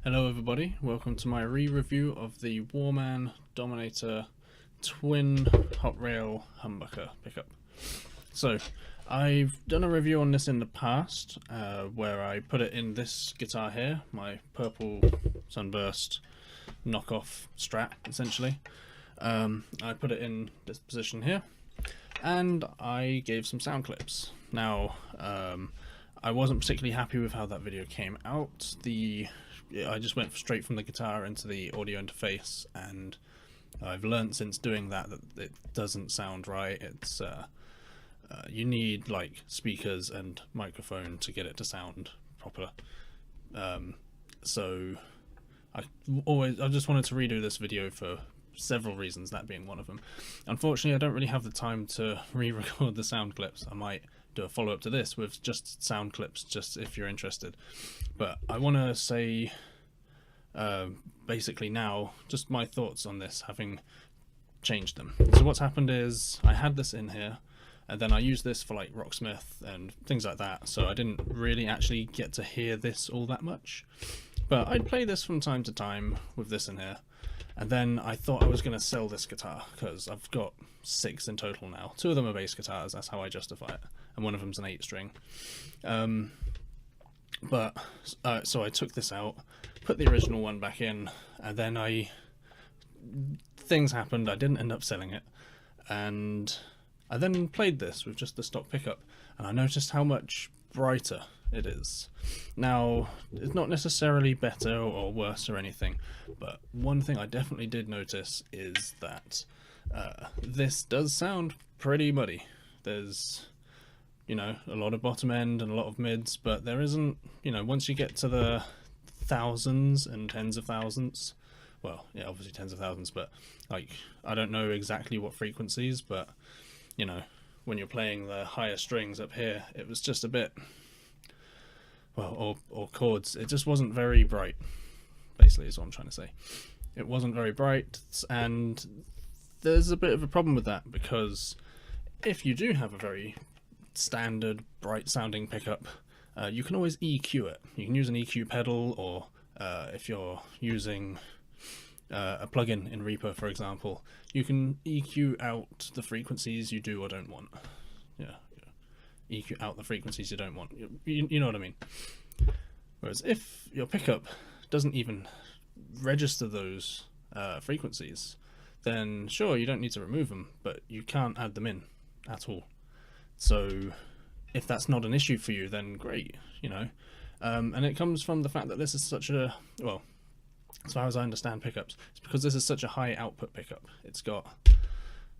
Hello everybody, welcome to my re-review of the Warman Dominator twin hot rail humbucker pickup. So, I've done a review on this in the past, where I put it in this guitar here, my purple sunburst knockoff Strat, essentially. I put it in this position here, and I gave some sound clips. Now, I wasn't particularly happy with how that video came out. I just went straight from the guitar into the audio interface, and I've learned since doing that it doesn't sound right. It's you need like speakers and microphone to get it to sound proper. So I just wanted to redo this video for several reasons, that being one of them. Unfortunately, I don't really have the time to re-record the sound clips. I might do a follow-up to this with just sound clips, just if you're interested. But I want to say basically now just my thoughts on this, having changed them. So what's happened is I had this in here, and then I used this for like Rocksmith and things like that, so I didn't really actually get to hear this all that much. But I'd play this from time to time with this in here, and then I thought I was going to sell this guitar because I've got 6 in total now. 2 of them are bass guitars, that's how I justify it, and one of them's an 8-string. So I took this out, put the original one back in, and then things happened. I didn't end up selling it, and I then played this with just the stock pickup, and I noticed how much brighter it is. Now, it's not necessarily better or worse or anything, but one thing I definitely did notice is that this does sound pretty muddy. There's, you know, a lot of bottom end and a lot of mids, but there isn't, you know, once you get to the thousands and tens of thousands, well, yeah, obviously tens of thousands, but like, I don't know exactly what frequencies, but, you know, when you're playing the higher strings up here, it was just a bit, well, or chords, it just wasn't very bright, basically is what I'm trying to say. It wasn't very bright, and there's a bit of a problem with that, because if you do have a very standard bright sounding pickup, you can always EQ it. You can use an EQ pedal, or if you're using a plugin in Reaper, for example, you can EQ out the frequencies you do or don't want. Yeah, EQ out the frequencies you don't want. You know what I mean? Whereas if your pickup doesn't even register those frequencies, then sure, you don't need to remove them, but you can't add them in at all. So if that's not an issue for you, then great, you know. And it comes from the fact that this is such a, well, as far as I understand pickups, it's because this is such a high output pickup. It's got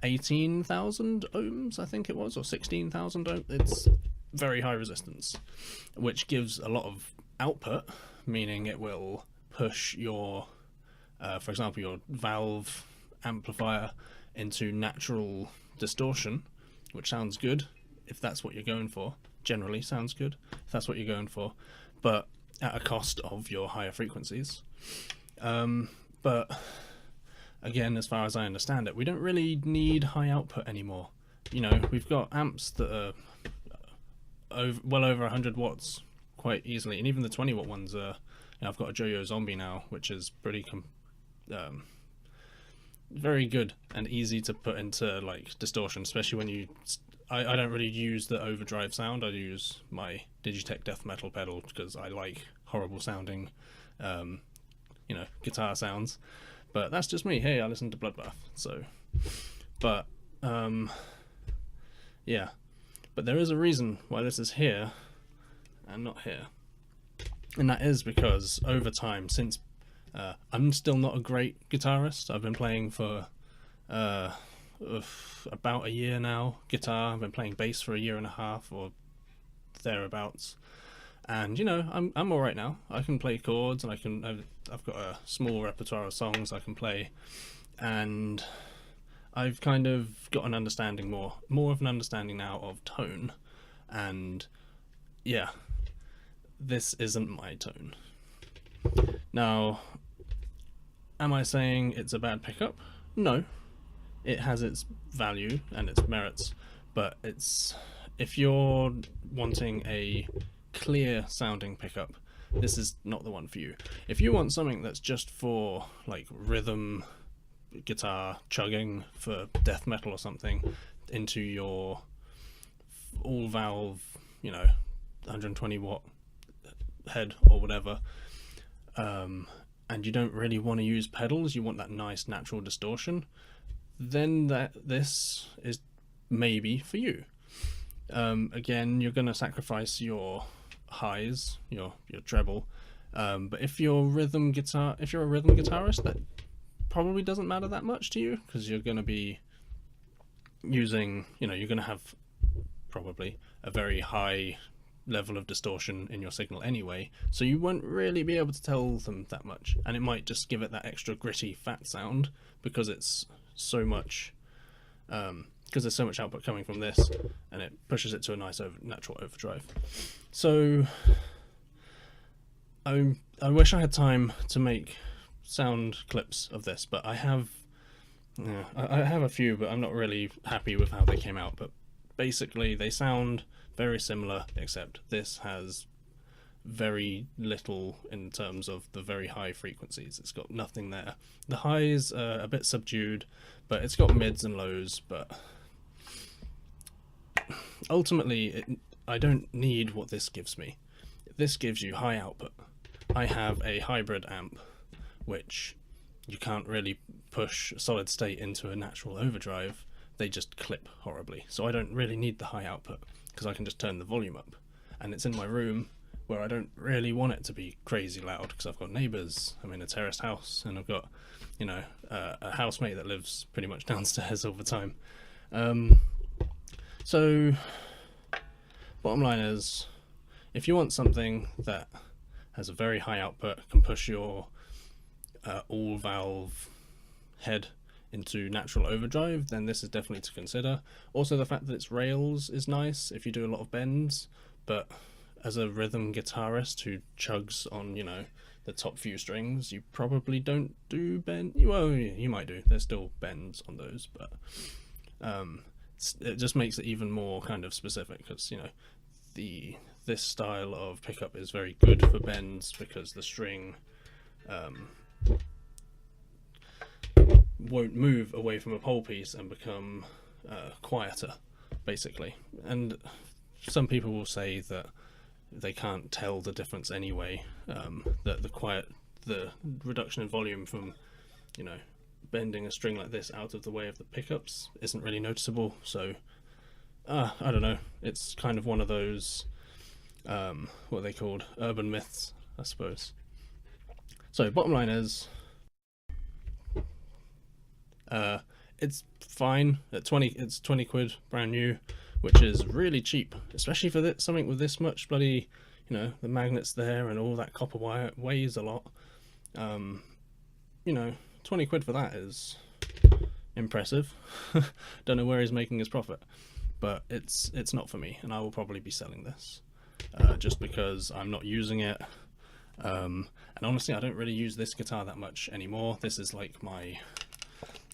18,000 ohms, I think it was, or 16,000 ohms. It's very high resistance, which gives a lot of output, meaning it will push your, for example, your valve amplifier into natural distortion, which sounds good if that's what you're going for. Generally sounds good if that's what you're going for, but at a cost of your higher frequencies. But again, as far as I understand it, we don't really need high output anymore. You know, we've got amps that are well over 100 watts quite easily, and even the 20 watt ones are, you know, I've got a Joyo Zombie now, which is pretty very good and easy to put into like distortion, especially when you I don't really use the overdrive sound. I use my Digitech death metal pedal because I like horrible sounding you know, guitar sounds, but that's just me. Hey, I listen to Bloodbath, so, but yeah, but there is a reason why this is here and not here, and that is because over time, since I'm still not a great guitarist, I've been playing for about a year now, guitar. I've been playing bass for a year and a half or thereabouts, and you know, I'm all right now. I can play chords, and I've got a small repertoire of songs I can play, and I've kind of got an understanding, more of an understanding now of tone, and yeah, this isn't my tone. Now, am I saying it's a bad pickup? No, it has its value and its merits, but if you're wanting a clear sounding pickup, this is not the one for you. If you want something that's just for like rhythm guitar chugging for death metal or something into your all valve, 120 watt head or whatever, and you don't really want to use pedals, you want that nice natural distortion, then this is maybe for you. Again, you're going to sacrifice your highs, your treble, but if you're a rhythm guitarist, that probably doesn't matter that much to you, because you're going to be using, you're going to have probably a very high level of distortion in your signal anyway, so you won't really be able to tell them that much, and it might just give it that extra gritty fat sound because it's so much because there's so much output coming from this, and it pushes it to a nice natural overdrive. So I wish I had time to make sound clips of this, but I have a few, but I'm not really happy with how they came out. But basically they sound very similar, except this has very little in terms of the very high frequencies. It's got nothing there. The highs are a bit subdued, but it's got mids and lows, but ultimately I don't need what this gives me. This gives you high output. I have a hybrid amp, which you can't really push solid state into a natural overdrive. They just clip horribly. So I don't really need the high output because I can just turn the volume up. And it's in my room where I don't really want it to be crazy loud because I've got neighbours. I'm in a terraced house and I've got, a housemate that lives pretty much downstairs all the time. So bottom line is, if you want something that has a very high output, can push your all valve head into natural overdrive, then this is definitely to consider. Also, the fact that it's rails is nice if you do a lot of bends, but as a rhythm guitarist who chugs on, the top few strings, you probably don't do bend. Well, you might do. There's still bends on those, but it just makes it even more kind of specific because, this style of pickup is very good for bends because the string won't move away from a pole piece and become quieter, basically. And some people will say that they can't tell the difference anyway, that the reduction in volume from, bending a string like this out of the way of the pickups isn't really noticeable. So I don't know, it's kind of one of those what are they called, urban myths, I suppose. So bottom line is, it's fine at 20. It's 20 quid brand new, which is really cheap, especially for something with this much bloody, the magnets there and all that copper wire. It weighs a lot. 20 quid for that is impressive. Don't know where he's making his profit, but it's not for me, and I will probably be selling this just because I'm not using it. And honestly, I don't really use this guitar that much anymore. This is like my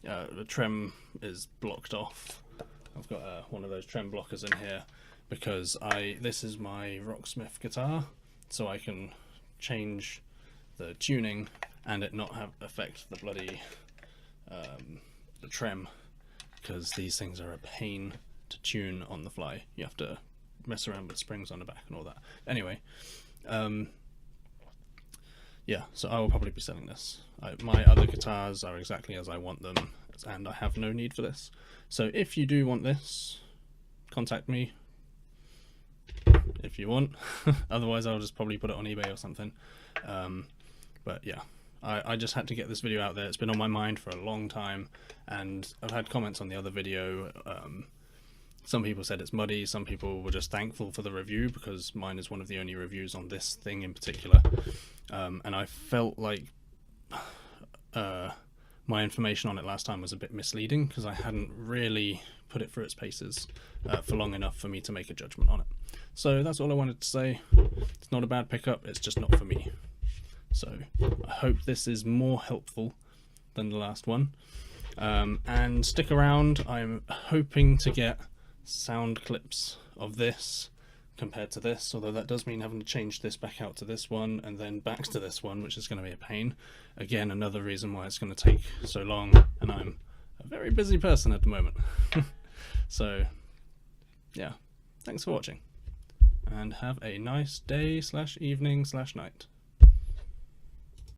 the trem is blocked off. I've got one of those trem blockers in here because this is my Rocksmith guitar, so I can change the tuning and it not affect the bloody the trem, because these things are a pain to tune on the fly. You have to mess around with springs on the back and all that. Anyway, yeah, so I will probably be selling this. My other guitars are exactly as I want them, and I have no need for this. So if you do want this, contact me if you want. Otherwise I'll just probably put it on eBay or something. But yeah, I just had to get this video out there. It's been on my mind for a long time, and I've had comments on the other video. Some people said it's muddy, some people were just thankful for the review because mine is one of the only reviews on this thing in particular. And I felt like my information on it last time was a bit misleading because I hadn't really put it through its paces for long enough for me to make a judgment on it. So that's all I wanted to say. It's not a bad pickup, it's just not for me. So I hope this is more helpful than the last one. And stick around, I'm hoping to get sound clips of this compared to this, although that does mean having to change this back out to this one and then back to this one, which is going to be a pain. Again, another reason why it's going to take so long, and I'm a very busy person at the moment. So yeah, thanks for watching, and have a nice day / evening / night.